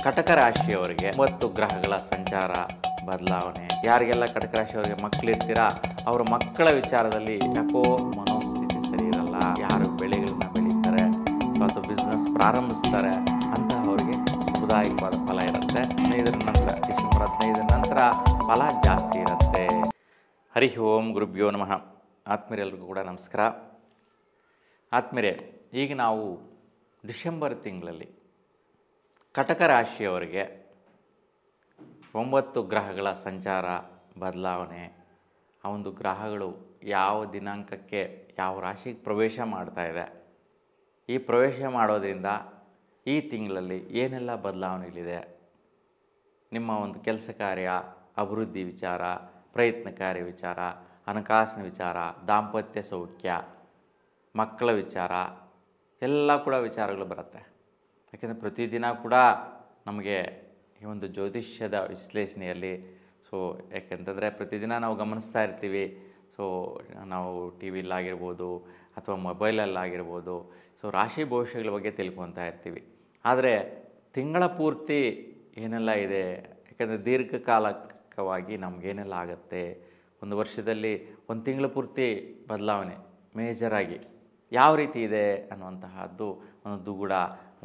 ಕಟಕ ರಾಶಿಯವರಿಗೆ 9 ಗ್ರಹಗಳ ಸಂಚಾರ ಬದಲಾವಣೆ. ಯಾರಿಗೆಲ್ಲ ಕಟಕ ರಾಶಿಯವರಿಗೆ ಮಕ್ಕಳಿರ್ತೀರಾ ಅವರ ಮಕ್ಕಳ ವಿಚಾರದಲ್ಲಿ ಯಾಕೋ ಮನೋಸ್ಥಿತಿ ಸರಿ ಇರಲ್ಲ. ಯಾರು ಬೆಳೆಗಳನ್ನ ಬೆಳೀತಾರೆ ಅಥವಾ ಬಿಸ್ನೆಸ್ ಪ್ರಾರಂಭಿಸ್ತಾರೆ ಅಂತಹವರಿಗೆ ಶುಭದಾಯಕವಾದ ಫಲ ಇರುತ್ತೆ. 15ರ ನಂತರ ಡಿಸೆಂಬರ್ 15ರ ನಂತರ ಫಲ ಜಾಸ್ತಿ ಇರುತ್ತೆ. ಹರಿ ಓಂ ಗುರುಭ್ಯೋ ನಮಃ. ಆತ್ಮೀಯರೆಲ್ಲರಿಗೂ ಕೂಡ ನಮಸ್ಕಾರ. ಆತ್ಮೀಯರೇ, ಈಗ ನಾವು ಡಿಸೆಂಬರ್ ತಿಂಗಳಲ್ಲಿ ಕಟಕ ರಾಶಿಯವರಿಗೆ 9 ಗ್ರಹಗಳ ಸಂಚಾರ ಬದಲಾವಣೆ, ಆ ಒಂದು ಗ್ರಹಗಳು ಯಾವ ದಿನಾಂಕಕ್ಕೆ ಯಾವ ರಾಶಿಗೆ ಪ್ರವೇಶ ಮಾಡ್ತಾ ಇದೆ, ಈ ಪ್ರವೇಶ ಮಾಡೋದ್ರಿಂದ ಈ ತಿಂಗಳಲ್ಲಿ ಏನೆಲ್ಲ ಬದಲಾವಣೆಗಳಿದೆ, ನಿಮ್ಮ ಒಂದು ಕೆಲಸ ಕಾರ್ಯ, ಅಭಿವೃದ್ಧಿ ವಿಚಾರ, ಪ್ರಯತ್ನ ಕಾರ್ಯ ವಿಚಾರ, ಹಣಕಾಸಿನ ವಿಚಾರ, ದಾಂಪತ್ಯ ಸೌಖ್ಯ, ಮಕ್ಕಳ ವಿಚಾರ ಎಲ್ಲ ಕೂಡ ವಿಚಾರಗಳು ಬರುತ್ತೆ. ಯಾಕೆಂದರೆ ಪ್ರತಿದಿನ ಕೂಡ ನಮಗೆ ಈ ಒಂದು ಜ್ಯೋತಿಷ್ಯದ ವಿಶ್ಲೇಷಣೆಯಲ್ಲಿ ಯಾಕೆಂತಂದರೆ ಪ್ರತಿದಿನ ನಾವು ಗಮನಿಸ್ತಾ ಇರ್ತೀವಿ. ನಾವು ಟಿ ವಿಲಾಗಿರ್ಬೋದು ಅಥವಾ ಮೊಬೈಲಲ್ಲಾಗಿರ್ಬೋದು ರಾಶಿ ಭವಿಷ್ಯಗಳ ಬಗ್ಗೆ ತಿಳ್ಕೊತಾ ಇರ್ತೀವಿ. ಆದರೆ ತಿಂಗಳ ಪೂರ್ತಿ ಏನೆಲ್ಲ ಇದೆ, ಯಾಕೆಂದರೆ ದೀರ್ಘಕಾಲಕವಾಗಿ ನಮಗೇನೆಲ್ಲ ಆಗುತ್ತೆ, ಒಂದು ವರ್ಷದಲ್ಲಿ ಒಂದು ತಿಂಗಳ ಪೂರ್ತಿ ಬದಲಾವಣೆ ಮೇಜರಾಗಿ ಯಾವ ರೀತಿ ಇದೆ ಅನ್ನುವಂತಹದ್ದು ಒಂದು ದುಗುಡ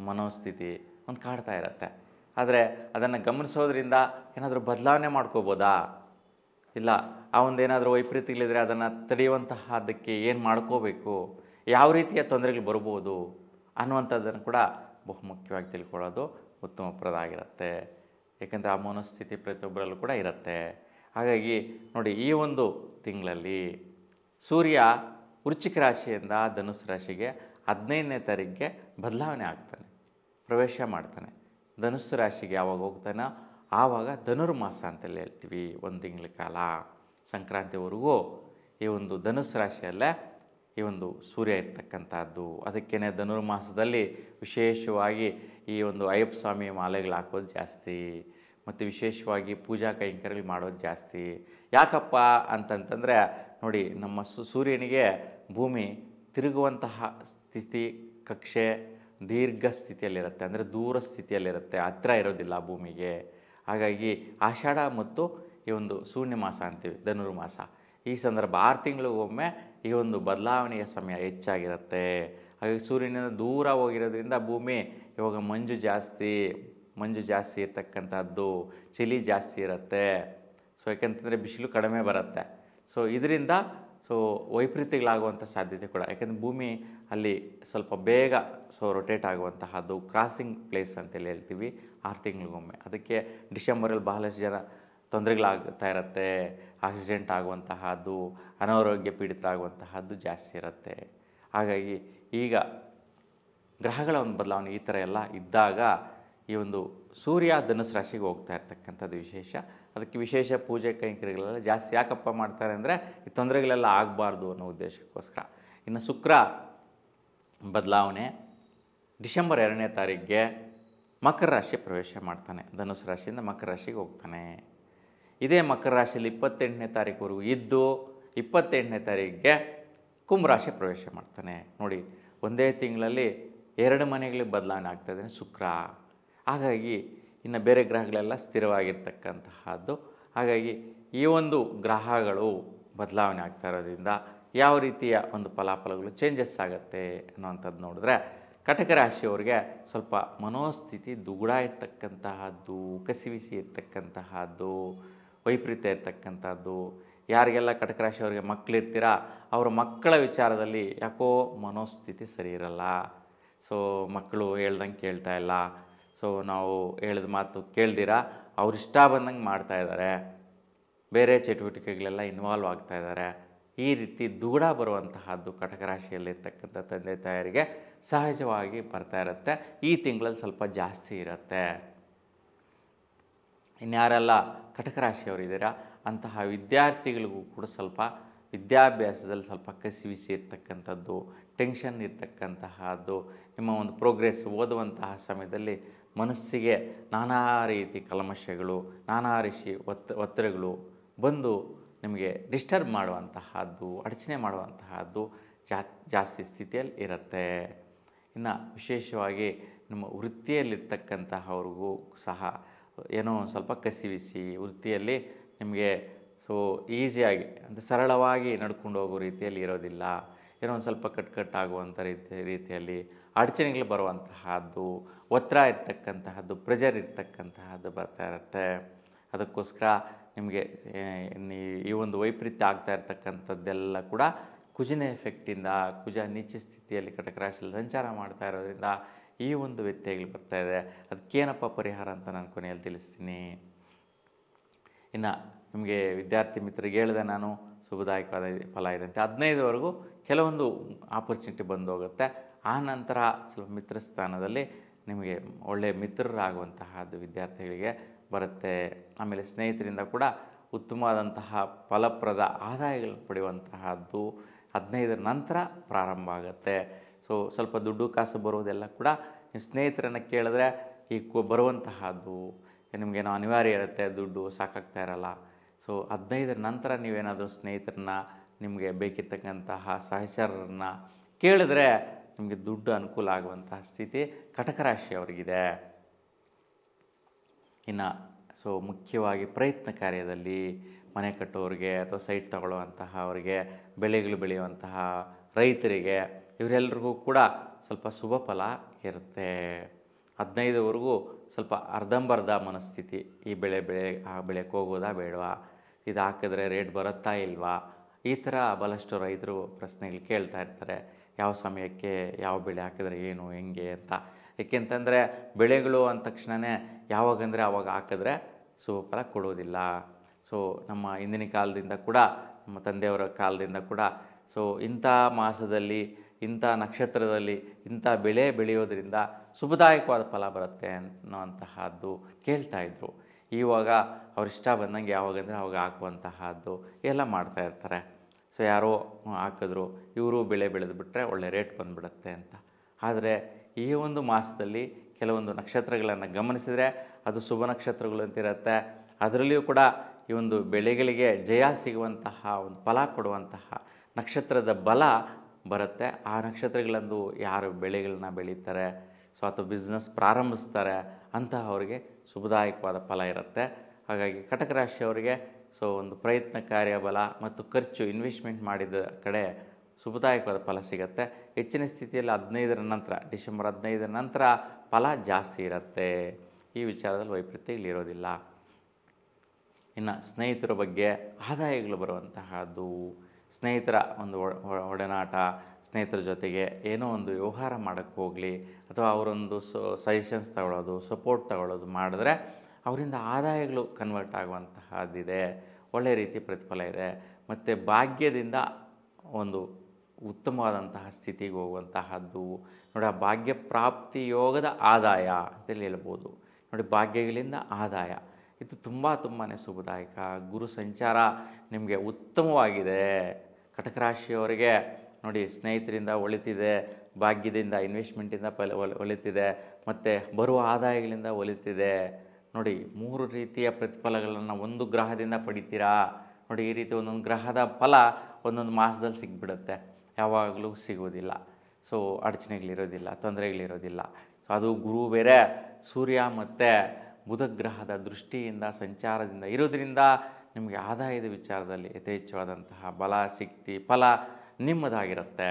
ಮನೋಸ್ಥಿತಿ ಒಂದು ಕಾಡ್ತಾ ಇರುತ್ತೆ. ಆದರೆ ಅದನ್ನು ಗಮನಿಸೋದ್ರಿಂದ ಏನಾದರೂ ಬದಲಾವಣೆ ಮಾಡ್ಕೋಬೋದಾ, ಇಲ್ಲ ಆ ಒಂದೇನಾದರೂ ವೈಪರೀತ್ಯಗಳಿದ್ರೆ ಅದನ್ನು ತಡೆಯುವಂತಹದ್ದಕ್ಕೆ ಏನು ಮಾಡ್ಕೋಬೇಕು, ಯಾವ ರೀತಿಯ ತೊಂದರೆಗಳು ಬರ್ಬೋದು ಅನ್ನುವಂಥದ್ದನ್ನು ಕೂಡ ಬಹುಮುಖ್ಯವಾಗಿ ತಿಳ್ಕೊಳ್ಳೋದು ಉತ್ತಮಪ್ರದಾಗಿರುತ್ತೆ. ಏಕೆಂದರೆ ಆ ಮನೋಸ್ಥಿತಿ ಪ್ರತಿಯೊಬ್ಬರಲ್ಲೂ ಕೂಡ ಇರುತ್ತೆ. ಹಾಗಾಗಿ ನೋಡಿ, ಈ ಒಂದು ತಿಂಗಳಲ್ಲಿ ಸೂರ್ಯ ವೃಶ್ಚಿಕ ರಾಶಿಯಿಂದ ಧನುಸ್ಸು ರಾಶಿಗೆ 15ನೇ ತಾರೀಕಿಗೆ ಬದಲಾವಣೆ ಆಗ್ತಾನೆ, ಪ್ರವೇಶ ಮಾಡ್ತಾನೆ. ಧನುಸ್ಸು ರಾಶಿಗೆ ಯಾವಾಗ ಹೋಗ್ತಾನೋ ಆವಾಗ ಧನುರ್ಮಾಸ ಅಂತೇಳಿ ಹೇಳ್ತೀವಿ. ಒಂದು ತಿಂಗಳ ಕಾಲ ಸಂಕ್ರಾಂತಿವರೆಗೂ ಈ ಒಂದು ಧನುಸ್ಸು ರಾಶಿಯಲ್ಲೇ ಈ ಒಂದು ಸೂರ್ಯ ಇರ್ತಕ್ಕಂಥದ್ದು. ಅದಕ್ಕೇ ಧನುರ್ಮಾಸದಲ್ಲಿ ವಿಶೇಷವಾಗಿ ಈ ಒಂದು ಅಯ್ಯಪ್ಪ ಸ್ವಾಮಿ ಮಾಲೆಗಳು ಹಾಕೋದು ಜಾಸ್ತಿ, ಮತ್ತು ವಿಶೇಷವಾಗಿ ಪೂಜಾ ಕೈಂಕರ್ಯಗಳು ಮಾಡೋದು ಜಾಸ್ತಿ. ಯಾಕಪ್ಪ ಅಂತಂತಂದರೆ ನೋಡಿ, ನಮ್ಮ ಸೂರ್ಯನಿಗೆ ಭೂಮಿ ತಿರುಗುವಂತಹ ಸ್ಥಿತಿ, ಕಕ್ಷೆ ದೀರ್ಘ ಸ್ಥಿತಿಯಲ್ಲಿರುತ್ತೆ, ಅಂದರೆ ದೂರ ಸ್ಥಿತಿಯಲ್ಲಿರುತ್ತೆ, ಹತ್ತಿರ ಇರೋದಿಲ್ಲ ಭೂಮಿಗೆ. ಹಾಗಾಗಿ ಆಷಾಢ ಮತ್ತು ಈ ಒಂದು ಶೂನ್ಯ ಮಾಸ ಅಂತೀವಿ, ಧನುರ್ಮಾಸ, ಈ ಸಂದರ್ಭ 6 ತಿಂಗಳಿಗೊಮ್ಮೆ ಈ ಒಂದು ಬದಲಾವಣೆಯ ಸಮಯ ಹೆಚ್ಚಾಗಿರುತ್ತೆ. ಹಾಗಾಗಿ ಸೂರ್ಯನಿಂದ ದೂರ ಹೋಗಿರೋದ್ರಿಂದ ಭೂಮಿ ಇವಾಗ ಮಂಜು ಜಾಸ್ತಿ ಇರ್ತಕ್ಕಂಥದ್ದು, ಚಳಿ ಜಾಸ್ತಿ ಇರುತ್ತೆ. ಯಾಕೆಂತಂದರೆ ಬಿಸಿಲು ಕಡಿಮೆ ಬರುತ್ತೆ. ಇದರಿಂದ ವೈಪರೀತ್ಯಗಳಾಗುವಂಥ ಸಾಧ್ಯತೆ ಕೂಡ, ಯಾಕೆಂದರೆ ಭೂಮಿ ಅಲ್ಲಿ ಸ್ವಲ್ಪ ಬೇಗ ರೊಟೇಟ್ ಆಗುವಂತಹದ್ದು, ಕ್ರಾಸಿಂಗ್ ಪ್ಲೇಸ್ ಅಂತೇಳಿ ಹೇಳ್ತೀವಿ 6 ತಿಂಗಳಿಗೊಮ್ಮೆ. ಅದಕ್ಕೆ ಡಿಸೆಂಬರಲ್ಲಿ ಬಹಳಷ್ಟು ಜನ ತೊಂದರೆಗಳಾಗ್ತಾ ಇರುತ್ತೆ, ಆಕ್ಸಿಡೆಂಟ್ ಆಗುವಂತಹದ್ದು, ಅನಾರೋಗ್ಯ ಪೀಡಿತರಾಗುವಂತಹದ್ದು ಜಾಸ್ತಿ ಇರುತ್ತೆ. ಹಾಗಾಗಿ ಈಗ ಗ್ರಹಗಳ ಒಂದು ಬದಲಾವಣೆ ಈ ಥರ ಎಲ್ಲ ಇದ್ದಾಗ ಈ ಒಂದು ಸೂರ್ಯ ಧನುಸ್ಸು ರಾಶಿಗೆ ಹೋಗ್ತಾ ಇರ್ತಕ್ಕಂಥದ್ದು ವಿಶೇಷ. ಅದಕ್ಕೆ ವಿಶೇಷ ಪೂಜೆ ಕೈಂಕರ್ಯಗಳೆಲ್ಲ ಜಾಸ್ತಿ ಯಾಕಪ್ಪ ಮಾಡ್ತಾರೆ ಅಂದರೆ ಈ ತೊಂದರೆಗಳೆಲ್ಲ ಆಗಬಾರ್ದು ಅನ್ನೋ ಉದ್ದೇಶಕ್ಕೋಸ್ಕರ. ಇನ್ನು ಶುಕ್ರ ಬದಲಾವಣೆ ಡಿಸೆಂಬರ್ 2ನೇ ತಾರೀಕಿಗೆ ಮಕರ ರಾಶಿ ಪ್ರವೇಶ ಮಾಡ್ತಾನೆ, ಧನುಸ್ಸು ರಾಶಿಯಿಂದ ಮಕರ ರಾಶಿಗೆ ಹೋಗ್ತಾನೆ. ಇದೇ ಮಕರ ರಾಶಿಯಲ್ಲಿ 28ನೇ ತಾರೀಕುವರೆಗೂ ಇದ್ದು 28ನೇ ತಾರೀಕಿಗೆ ಕುಂಭರಾಶಿ ಪ್ರವೇಶ ಮಾಡ್ತಾನೆ. ನೋಡಿ, ಒಂದೇ ತಿಂಗಳಲ್ಲಿ 2 ಮನೆಗಳಿಗೆ ಬದಲಾವಣೆ ಆಗ್ತಾಯಿದೆ ಶುಕ್ರ. ಹಾಗಾಗಿ ಇನ್ನು ಬೇರೆ ಗ್ರಹಗಳೆಲ್ಲ ಸ್ಥಿರವಾಗಿರ್ತಕ್ಕಂತಹದ್ದು. ಹಾಗಾಗಿ ಈ ಒಂದು ಗ್ರಹಗಳು ಬದಲಾವಣೆ ಆಗ್ತಾ ಇರೋದ್ರಿಂದ ಯಾವ ರೀತಿಯ ಒಂದು ಫಲಾಫಲಗಳು ಚೇಂಜಸ್ ಆಗುತ್ತೆ ಅನ್ನೋವಂಥದ್ದು ನೋಡಿದ್ರೆ, ಕಟಕ ರಾಶಿಯವರಿಗೆ ಸ್ವಲ್ಪ ಮನೋಸ್ಥಿತಿ ದುಗುಡ ಇರ್ತಕ್ಕಂತಹದ್ದು, ಕಸಿವಿಸಿ ಇರ್ತಕ್ಕಂತಹದ್ದು, ವೈಪರೀತ್ಯ ಇರ್ತಕ್ಕಂಥದ್ದು. ಯಾರಿಗೆಲ್ಲ ಕಟಕ ರಾಶಿಯವರಿಗೆ ಮಕ್ಕಳಿರ್ತೀರಾ ಅವರ ಮಕ್ಕಳ ವಿಚಾರದಲ್ಲಿ ಯಾಕೋ ಮನೋಸ್ಥಿತಿ ಸರಿ ಇರಲ್ಲ. ಮಕ್ಕಳು ಹೇಳ್ದಂಗೆ ಕೇಳ್ತಾ ಇಲ್ಲ, ನಾವು ಹೇಳಿದ ಮಾತು ಕೇಳ್ದಿರ ಅವ್ರು ಇಷ್ಟ ಬಂದಂಗೆ ಮಾಡ್ತಾಯಿದ್ದಾರೆ, ಬೇರೆ ಚಟುವಟಿಕೆಗಳೆಲ್ಲ ಇನ್ವಾಲ್ವ್ ಆಗ್ತಾ ಇದ್ದಾರೆ. ಈ ರೀತಿ ದುಗುಡ ಬರುವಂತಹದ್ದು ಕಟಕ ರಾಶಿಯಲ್ಲಿರ್ತಕ್ಕಂಥ ತಂದೆ ತಾಯರಿಗೆ ಸಹಜವಾಗಿ ಬರ್ತಾ ಇರುತ್ತೆ. ಈ ತಿಂಗಳಲ್ಲಿ ಸ್ವಲ್ಪ ಜಾಸ್ತಿ ಇರುತ್ತೆ. ಇನ್ಯಾರೆಲ್ಲ ಕಟಕ ರಾಶಿಯವರಿದ್ದೀರಾ ಅಂತಹ ವಿದ್ಯಾರ್ಥಿಗಳಿಗೂ ಕೂಡ ಸ್ವಲ್ಪ ವಿದ್ಯಾಭ್ಯಾಸದಲ್ಲಿ ಸ್ವಲ್ಪ ಕಸಿವಿಸಿ ಇರ್ತಕ್ಕಂಥದ್ದು, ಟೆನ್ಷನ್ ಇರ್ತಕ್ಕಂತಹದ್ದು, ನಿಮ್ಮ ಒಂದು ಪ್ರೋಗ್ರೆಸ್ ಓದುವಂತಹ ಸಮಯದಲ್ಲಿ ಮನಸ್ಸಿಗೆ ನಾನಾ ರೀತಿ ಕಲ್ಮಶಗಳು, ನಾನಾ ರೀತಿ ಒತ್ತಡಗಳು ಬಂದು ನಿಮಗೆ ಡಿಸ್ಟರ್ಬ್ ಮಾಡುವಂತಹದ್ದು, ಅಡಚಣೆ ಮಾಡುವಂತಹದ್ದು ಜಾಸ್ತಿ ಸ್ಥಿತಿಯಲ್ಲಿ ಇರುತ್ತೆ. ಇನ್ನು ವಿಶೇಷವಾಗಿ ನಿಮ್ಮ ವೃತ್ತಿಯಲ್ಲಿರ್ತಕ್ಕಂತಹವ್ರಿಗೂ ಸಹ ಏನೋ ಒಂದು ಸ್ವಲ್ಪ ಕಸಿವಿಸಿ ವೃತ್ತಿಯಲ್ಲಿ ನಿಮಗೆ ಸೊ ಈಸಿಯಾಗಿ ಅಂದರೆ ಸರಳವಾಗಿ ನಡ್ಕೊಂಡು ಹೋಗೋ ರೀತಿಯಲ್ಲಿ ಇರೋದಿಲ್ಲ. ಏನೋ ಒಂದು ಸ್ವಲ್ಪ ಕಟ್ಟಾಗುವಂಥ ರೀತಿಯಲ್ಲಿ ಅಡಚಣೆಗಳು ಬರುವಂತಹದ್ದು, ಒತ್ತಡ ಇರ್ತಕ್ಕಂತಹದ್ದು, ಪ್ರೆಷರ್ ಇರ್ತಕ್ಕಂತಹದ್ದು ಬರ್ತಾ ಇರುತ್ತೆ. ಅದಕ್ಕೋಸ್ಕರ ನಿಮಗೆ ಈ ಒಂದು ವೈಪರೀತ್ಯ ಆಗ್ತಾ ಇರ್ತಕ್ಕಂಥದ್ದೆಲ್ಲ ಕೂಡ ಕುಜನ ಎಫೆಕ್ಟಿಂದ, ಕುಜ ನೀಚ ಸ್ಥಿತಿಯಲ್ಲಿ ಕಟಕ ರಾಶಿಯಲ್ಲಿ ಸಂಚಾರ ಮಾಡ್ತಾ ಇರೋದ್ರಿಂದ ಈ ಒಂದು ವ್ಯತ್ಯಯಗಳು ಬರ್ತಾ ಇದೆ. ಅದಕ್ಕೇನಪ್ಪ ಪರಿಹಾರ ಅಂತ ನಾನು ಕೊನೆಯಲ್ಲಿ ತಿಳಿಸ್ತೀನಿ. ಇನ್ನು ನಿಮಗೆ ವಿದ್ಯಾರ್ಥಿ ಮಿತ್ರರಿಗೆ ಹೇಳಿದೆ ನಾನು, ಶುಭದಾಯಕವಾದ ಫಲ ಇದೆ ಅಂತ. 15ವರೆಗೂ ಕೆಲವೊಂದು ಆಪರ್ಚುನಿಟಿ ಬಂದು ಹೋಗುತ್ತೆ. ಆ ನಂತರ ಸ್ವಲ್ಪ ಮಿತ್ರ ಸ್ಥಾನದಲ್ಲಿ ನಿಮಗೆ ಒಳ್ಳೆಯ ಮಿತ್ರರಾಗುವಂತಹದ್ದು ವಿದ್ಯಾರ್ಥಿಗಳಿಗೆ ಬರುತ್ತೆ. ಆಮೇಲೆ ಸ್ನೇಹಿತರಿಂದ ಕೂಡ ಉತ್ತಮವಾದಂತಹ ಫಲಪ್ರದ ಆದಾಯಗಳನ್ನು ಪಡೆಯುವಂತಹದ್ದು 15ರ ನಂತರ ಪ್ರಾರಂಭ ಆಗುತ್ತೆ. ಸೊ ಸ್ವಲ್ಪ ದುಡ್ಡು ಕಾಸು ಬರೋದೆಲ್ಲ ಕೂಡ ನೀವು ಸ್ನೇಹಿತರನ್ನು ಕೇಳಿದ್ರೆ ಈ ಬರುವಂತಹದ್ದು ನಿಮಗೇನೋ ಅನಿವಾರ್ಯ ಇರುತ್ತೆ, ದುಡ್ಡು ಸಾಕಾಗ್ತಾ ಇರಲ್ಲ. ಸೊ 15ರ ನಂತರ ನೀವೇನಾದರೂ ಸ್ನೇಹಿತರನ್ನ, ನಿಮಗೆ ಬೇಕಿರ್ತಕ್ಕಂತಹ ಸಹಚರರನ್ನ ಕೇಳಿದ್ರೆ ನಿಮಗೆ ದುಡ್ಡು ಅನುಕೂಲ ಆಗುವಂತಹ ಸ್ಥಿತಿ ಕಟಕ ರಾಶಿಯವರಿಗಿದೆ. ಇನ್ನು ಸೊ ಮುಖ್ಯವಾಗಿ ಪ್ರಯತ್ನ ಕಾರ್ಯದಲ್ಲಿ ಮನೆ ಕಟ್ಟೋರಿಗೆ ಅಥವಾ ಸೈಟ್ ತಗೊಳ್ಳುವಂತಹ ಅವರಿಗೆ, ಬೆಳೆಗಳು ಬೆಳೆಯುವಂತಹ ರೈತರಿಗೆ, ಇವರೆಲ್ಲರಿಗೂ ಕೂಡ ಸ್ವಲ್ಪ ಶುಭ ಫಲ ಇರುತ್ತೆ. 15ವರೆಗೂ ಸ್ವಲ್ಪ ಅರ್ಧಂಬರ್ಧ ಮನಸ್ಥಿತಿ, ಈ ಬೆಳೆ ಬೆಳೆಗೆ ಹೋಗೋದಾ ಬೇಡವಾ, ಇದು ಹಾಕಿದ್ರೆ ರೇಟ್ ಬರುತ್ತಾ ಇಲ್ವಾ, ಈ ಥರ ಬಹಳಷ್ಟು ರೈತರು ಪ್ರಶ್ನೆಗಳು ಕೇಳ್ತಾ ಇರ್ತಾರೆ. ಯಾವ ಸಮಯಕ್ಕೆ ಯಾವ ಬೆಳೆ ಹಾಕಿದ್ರೆ ಏನು ಹೆಂಗೆ ಅಂತ. ಏಕೆಂತಂದರೆ ಬೆಳೆಗಳು ಅಂದ ತಕ್ಷಣವೇ ಯಾವಾಗಂದರೆ ಆವಾಗ ಹಾಕಿದ್ರೆ ಶುಭ ಫಲ ಕೊಡೋದಿಲ್ಲ. ಸೊ ನಮ್ಮ ಹಿಂದಿನ ಕಾಲದಿಂದ ಕೂಡ, ನಮ್ಮ ತಂದೆಯವರ ಕಾಲದಿಂದ ಕೂಡ ಸೊ ಇಂಥ ಮಾಸದಲ್ಲಿ, ಇಂಥ ನಕ್ಷತ್ರದಲ್ಲಿ ಇಂಥ ಬೆಳೆ ಬೆಳೆಯೋದ್ರಿಂದ ಶುಭದಾಯಕವಾದ ಫಲ ಬರುತ್ತೆ ಅನ್ನುವಂತಹದ್ದು ಕೇಳ್ತಾಯಿದ್ರು. ಇವಾಗ ಅವ್ರಿಷ್ಟ ಬಂದಂಗೆ ಯಾವಾಗಂದರೆ ಅವಾಗ ಹಾಕುವಂತಹದ್ದು ಎಲ್ಲ ಮಾಡ್ತಾಯಿರ್ತಾರೆ. ಸೊ ಯಾರೋ ಹಾಕಿದ್ರು, ಇವರು ಬೆಳೆ ಬೆಳೆದುಬಿಟ್ರೆ ಒಳ್ಳೆ ರೇಟ್ ಬಂದುಬಿಡುತ್ತೆ ಅಂತ. ಆದರೆ ಈ ಒಂದು ಮಾಸದಲ್ಲಿ ಕೆಲವೊಂದು ನಕ್ಷತ್ರಗಳನ್ನು ಗಮನಿಸಿದರೆ ಅದು ಶುಭ ನಕ್ಷತ್ರಗಳು ಅಂತಿರುತ್ತೆ. ಅದರಲ್ಲಿಯೂ ಕೂಡ ಈ ಒಂದು ಬೆಳೆಗಳಿಗೆ ಜಯ ಸಿಗುವಂತಹ ಒಂದು ಫಲ ಕೊಡುವಂತಹ ನಕ್ಷತ್ರದ ಬಲ ಬರುತ್ತೆ. ಆ ನಕ್ಷತ್ರಗಳಂದು ಯಾರು ಬೆಳೆಗಳನ್ನ ಬೆಳೀತಾರೆ, ಸೊ ಅಥವಾ ಬಿಸ್ನೆಸ್ ಪ್ರಾರಂಭಿಸ್ತಾರೆ ಅಂತಹವರಿಗೆ ಶುಭದಾಯಕವಾದ ಫಲ ಇರುತ್ತೆ. ಹಾಗಾಗಿ ಕಟಕ ರಾಶಿಯವರಿಗೆ ಸೊ ಒಂದು ಪ್ರಯತ್ನ ಕಾರ್ಯ ಬಲ ಮತ್ತು ಖರ್ಚು ಇನ್ವೆಸ್ಟ್ಮೆಂಟ್ ಮಾಡಿದ ಕಡೆ ಶುಭದಾಯಕವಾದ ಫಲ ಸಿಗುತ್ತೆ. ಹೆಚ್ಚಿನ ಸ್ಥಿತಿಯಲ್ಲಿ 15ರ ನಂತರ, ಡಿಸೆಂಬರ್ 15ರ ನಂತರ ಫಲ ಜಾಸ್ತಿ ಇರುತ್ತೆ. ಈ ವಿಚಾರದಲ್ಲಿ ವೈಪರೀತ್ಯ ಇಲ್ಲಿರೋದಿಲ್ಲ. ಇನ್ನು ಸ್ನೇಹಿತರ ಬಗ್ಗೆ ಆದಾಯಗಳು ಬರುವಂತಹದ್ದು, ಸ್ನೇಹಿತರ ಒಂದು ಒಡನಾಟ, ಸ್ನೇಹಿತರ ಜೊತೆಗೆ ಏನೋ ಒಂದು ವ್ಯವಹಾರ ಮಾಡೋಕ್ಕೆ ಹೋಗಲಿ ಅಥವಾ ಅವರೊಂದು ಸಜೆಷನ್ಸ್ ತಗೊಳ್ಳೋದು, ಸಪೋರ್ಟ್ ತಗೊಳ್ಳೋದು ಮಾಡಿದ್ರೆ ಅವರಿಂದ ಆದಾಯಗಳು ಕನ್ವರ್ಟ್ ಆಗುವಂತಹದ್ದಿದೆ. ಒಳ್ಳೆಯ ರೀತಿ ಪ್ರತಿಫಲ ಇದೆ. ಮತ್ತು ಭಾಗ್ಯದಿಂದ ಒಂದು ಉತ್ತಮವಾದಂತಹ ಸ್ಥಿತಿಗೆ ಹೋಗುವಂತಹದ್ದು ನೋಡಿ. ಆ ಭಾಗ್ಯ ಪ್ರಾಪ್ತಿ ಯೋಗದ ಆದಾಯ ಅಂತೇಳಿ ಹೇಳ್ಬೋದು ನೋಡಿ. ಭಾಗ್ಯಗಳಿಂದ ಆದಾಯ ಇದು ತುಂಬಾ ಶುಭದಾಯಕ. ಗುರು ಸಂಚಾರ ನಿಮಗೆ ಉತ್ತಮವಾಗಿದೆ. ಕಟಕ ರಾಶಿಯವರಿಗೆ ನೋಡಿ, ಸ್ನೇಹಿತರಿಂದ ಒಳಿತಿದೆ, ಭಾಗ್ಯದಿಂದ ಇನ್ವೆಸ್ಟ್ಮೆಂಟಿಂದ ಒಳಿತಿದೆ, ಮತ್ತು ಬರುವ ಆದಾಯಗಳಿಂದ ಒಳಿತಿದೆ ನೋಡಿ. 3 ರೀತಿಯ ಪ್ರತಿಫಲಗಳನ್ನು ಒಂದು ಗ್ರಹದಿಂದ ಪಡಿತೀರಾ ನೋಡಿ. ಈ ರೀತಿ ಒಂದೊಂದು ಗ್ರಹದ ಫಲ ಒಂದೊಂದು ಮಾಸದಲ್ಲಿ ಸಿಗ್ಬಿಡುತ್ತೆ, ಯಾವಾಗಲೂ ಸಿಗೋದಿಲ್ಲ. ಸೊ ಅಡಚಣೆಗಳಿರೋದಿಲ್ಲ, ತೊಂದರೆಗಳಿರೋದಿಲ್ಲ. ಸೊ ಅದು ಗುರು ಬೇರೆ, ಸೂರ್ಯ ಮತ್ತು ಬುಧ ಗ್ರಹದ ದೃಷ್ಟಿಯಿಂದ ಸಂಚಾರದಿಂದ ಇರೋದ್ರಿಂದ ನಿಮಗೆ ಆದಾಯದ ವಿಚಾರದಲ್ಲಿ ಯಥೇಚ್ಛವಾದಂತಹ ಬಲ, ಶಕ್ತಿ, ಫಲ ನಿಮ್ಮದಾಗಿರುತ್ತೆ.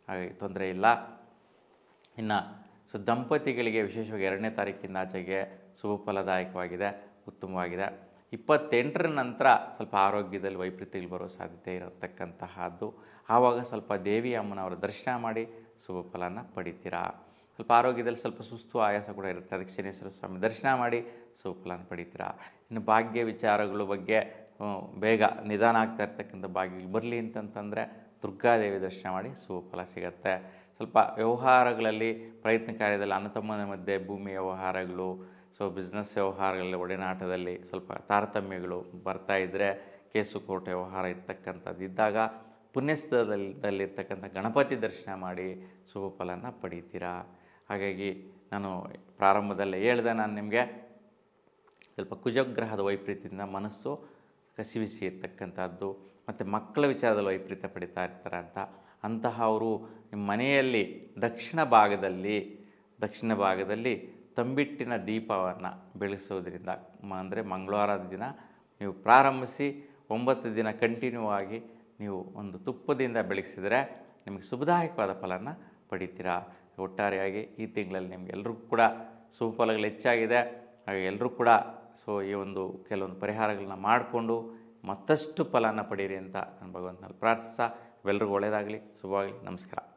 ಹಾಗಾಗಿ ತೊಂದರೆ ಇಲ್ಲ. ಇನ್ನು ಸೊ ದಂಪತಿಗಳಿಗೆ ವಿಶೇಷವಾಗಿ 2ನೇ ತಾರೀಕಿಂದ ಆಚೆಗೆ ಶುಭ ಫಲದಾಯಕವಾಗಿದೆ, ಉತ್ತಮವಾಗಿದೆ. 28ರ ನಂತರ ಸ್ವಲ್ಪ ಆರೋಗ್ಯದಲ್ಲಿ ವೈಪರೀತ್ಯಗಳು ಬರೋ ಸಾಧ್ಯತೆ ಇರತಕ್ಕಂತಹದ್ದು. ಆವಾಗ ಸ್ವಲ್ಪ ದೇವಿ ಅಮ್ಮನವರ ದರ್ಶನ ಮಾಡಿ ಶುಭ ಫಲನ ಪಡಿತೀರಾ. ಸ್ವಲ್ಪ ಆರೋಗ್ಯದಲ್ಲಿ ಸ್ವಲ್ಪ ಸುಸ್ತು, ಆಯಾಸ ಕೂಡ ಇರುತ್ತೆ. ಅದಕ್ಕೆ ಶನೇಶ್ವರ ಸ್ವಾಮಿ ದರ್ಶನ ಮಾಡಿ ಶುಭ ಫಲನ ಪಡಿತೀರಾ. ಇನ್ನು ಭಾಗ್ಯ ವಿಚಾರಗಳ ಬಗ್ಗೆ ಬೇಗ ನಿಧಾನ ಆಗ್ತಾ ಇರ್ತಕ್ಕಂಥ ಭಾಗ್ಯಗಳು ಬರಲಿ ಅಂತಂತಂದರೆ ದುರ್ಗಾದೇವಿ ದರ್ಶನ ಮಾಡಿ ಶುಭ ಫಲ ಸಿಗುತ್ತೆ. ಸ್ವಲ್ಪ ವ್ಯವಹಾರಗಳಲ್ಲಿ, ಪ್ರಯತ್ನ ಕಾರ್ಯದಲ್ಲಿ, ಅಣ್ಣತಮ್ಮನ ಮಧ್ಯೆ ಭೂಮಿ ವ್ಯವಹಾರಗಳು, ಸೊ ಬಿಸ್ನೆಸ್ ವ್ಯವಹಾರಗಳಲ್ಲಿ, ಒಡನಾಟದಲ್ಲಿ ಸ್ವಲ್ಪ ತಾರತಮ್ಯಗಳು ಬರ್ತಾ ಇದ್ದರೆ, ಕೇಸು ಕೋರ್ಟ್ ವ್ಯವಹಾರ ಇರ್ತಕ್ಕಂಥದ್ದು ಇದ್ದಾಗ ಪುಣ್ಯಸ್ಥಳದಲ್ಲಿರ್ತಕ್ಕಂಥ ಗಣಪತಿ ದರ್ಶನ ಮಾಡಿ ಶುಭ ಫಲನ ಪಡಿತೀರಾ. ಹಾಗಾಗಿ ನಾನು ಪ್ರಾರಂಭದಲ್ಲೇ ಹೇಳಿದೆ, ನಾನು ನಿಮಗೆ ಸ್ವಲ್ಪ ಕುಜಗ್ರಹದ ವೈಪರೀತ್ಯದಿಂದ ಮನಸ್ಸು ಕಸಿವಿಸಿ ಇರ್ತಕ್ಕಂಥದ್ದು ಮತ್ತು ಮಕ್ಕಳ ವಿಚಾರದಲ್ಲಿ ವೈಪರೀತ್ಯ ಪಡಿತಾ ಇರ್ತಾರೆ ಅಂತಹವರು ನಿಮ್ಮ ಮನೆಯಲ್ಲಿ ದಕ್ಷಿಣ ಭಾಗದಲ್ಲಿ ದಕ್ಷಿಣ ಭಾಗದಲ್ಲಿ ತಂಬಿಟ್ಟಿನ ದೀಪವನ್ನು ಬೆಳೆಸೋದ್ರಿಂದ ಅಂದರೆ ಮಂಗಳವಾರದ ದಿನ ನೀವು ಪ್ರಾರಂಭಿಸಿ 9 ದಿನ ಕಂಟಿನ್ಯೂ ಆಗಿ ನೀವು ಒಂದು ತುಪ್ಪದಿಂದ ಬೆಳಗಿಸಿದರೆ ನಿಮಗೆ ಶುಭದಾಯಕವಾದ ಫಲನ ಪಡಿತೀರಾ. ಒಟ್ಟಾರೆಯಾಗಿ ಈ ತಿಂಗಳಲ್ಲಿ ನಿಮಗೆಲ್ರಿಗೂ ಕೂಡ ಶುಭಫಲಗಳು ಹೆಚ್ಚಾಗಿದೆ. ಹಾಗೆ ಎಲ್ಲರೂ ಕೂಡ ಈ ಒಂದು ಕೆಲವೊಂದು ಪರಿಹಾರಗಳನ್ನ ಮಾಡಿಕೊಂಡು ಮತ್ತಷ್ಟು ಫಲನ ಪಡೀರಿ ಅಂತ ನಾನು ಭಗವಂತನಲ್ಲಿ ಪ್ರಾರ್ಥಿಸ್ತಾ, ಇವೆಲ್ಲರಿಗೂ ಒಳ್ಳೆಯದಾಗಲಿ, ಶುಭವಾಗಲಿ. ನಮಸ್ಕಾರ.